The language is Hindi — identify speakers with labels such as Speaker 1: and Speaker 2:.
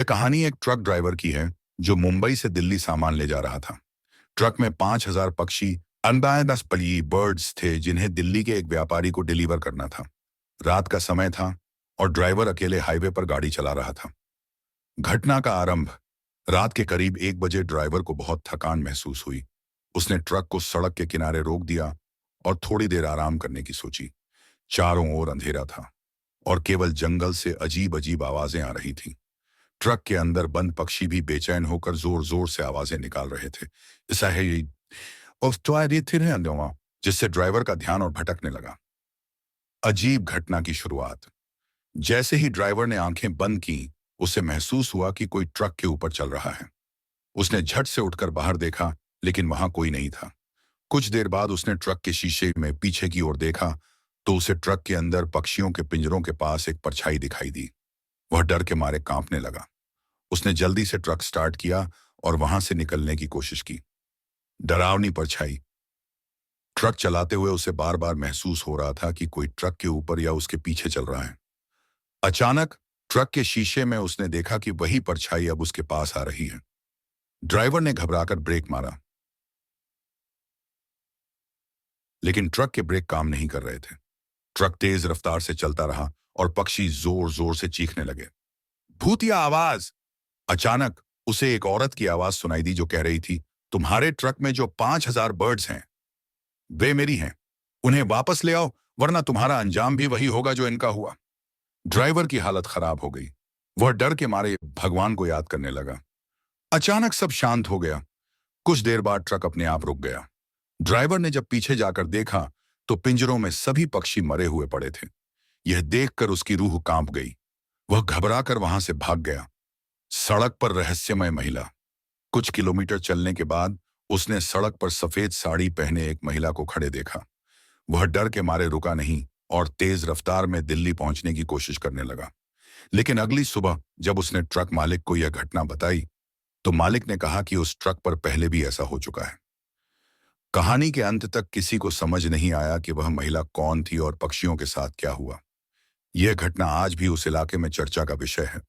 Speaker 1: यह कहानी एक ट्रक ड्राइवर की है जो मुंबई से दिल्ली सामान ले जा रहा था। ट्रक में 5,000 पक्षी अनबायदली बर्ड्स थे जिन्हें दिल्ली के एक व्यापारी को डिलीवर करना था। रात का समय था और ड्राइवर अकेले हाईवे पर गाड़ी चला रहा था। घटना का आरंभ रात के करीब 1 बजे ड्राइवर को बहुत थकान महसूस हुई। उसने ट्रक को सड़क के किनारे रोक दिया और थोड़ी देर आराम करने की सोची। चारों ओर अंधेरा था और केवल जंगल से अजीब अजीब आवाजें आ रही थीं। ट्रक के अंदर बंद पक्षी भी बेचैन होकर जोर जोर से आवाजें निकाल रहे थे। ऐसा है ये और तो आ रही थी ना अंदों, जिससे ड्राइवर का ध्यान और भटकने लगा। अजीब घटना की शुरुआत। जैसे ही ड्राइवर ने आंखें बंद की, उसे महसूस हुआ कि कोई ट्रक के ऊपर चल रहा है। उसने झट से उठकर बाहर देखा, लेकिन वहां कोई नहीं था। कुछ देर बाद उसने ट्रक के शीशे में पीछे की ओर देखा तो उसे ट्रक के अंदर पक्षियों के पिंजरों के पास एक परछाई दिखाई दी। वह डर के मारे कांपने लगा। उसने जल्दी से ट्रक स्टार्ट किया और वहां से निकलने की कोशिश की। डरावनी परछाई। ट्रक चलाते हुए उसे बार बार महसूस हो रहा था कि कोई ट्रक के ऊपर या उसके पीछे चल रहा है। अचानक ट्रक के शीशे में उसने देखा कि वही परछाई अब उसके पास आ रही है। ड्राइवर ने घबराकर ब्रेक मारा, लेकिन ट्रक के ब्रेक काम नहीं कर रहे थे। ट्रक तेज रफ्तार से चलता रहा और पक्षी जोर जोर से चीखने लगे। भूतिया आवाज। अचानक उसे एक औरत की आवाज सुनाई दी जो कह रही थी, तुम्हारे ट्रक में जो 5,000 बर्ड्स हैं वे मेरी हैं। उन्हें वापस ले आओ, वरना तुम्हारा अंजाम भी वही होगा जो इनका हुआ। ड्राइवर की हालत खराब हो गई। वह डर के मारे भगवान को याद करने लगा। अचानक सब शांत हो गया। कुछ देर बाद ट्रक अपने आप रुक गया। ड्राइवर ने जब पीछे जाकर देखा तो पिंजरों में सभी पक्षी मरे हुए पड़े थे। यह देखकर उसकी रूह कांप गई। वह घबराकर वहां से भाग गया। सड़क पर रहस्यमय महिला। कुछ किलोमीटर चलने के बाद उसने सड़क पर सफेद साड़ी पहने एक महिला को खड़े देखा। वह डर के मारे रुका नहीं और तेज रफ्तार में दिल्ली पहुंचने की कोशिश करने लगा। लेकिन अगली सुबह जब उसने ट्रक मालिक को यह घटना बताई तो मालिक ने कहा कि उस ट्रक पर पहले भी ऐसा हो चुका है। कहानी के अंत तक किसी को समझ नहीं आया कि वह महिला कौन थी और पक्षियों के साथ क्या हुआ। यह घटना आज भी उस इलाके में चर्चा का विषय है।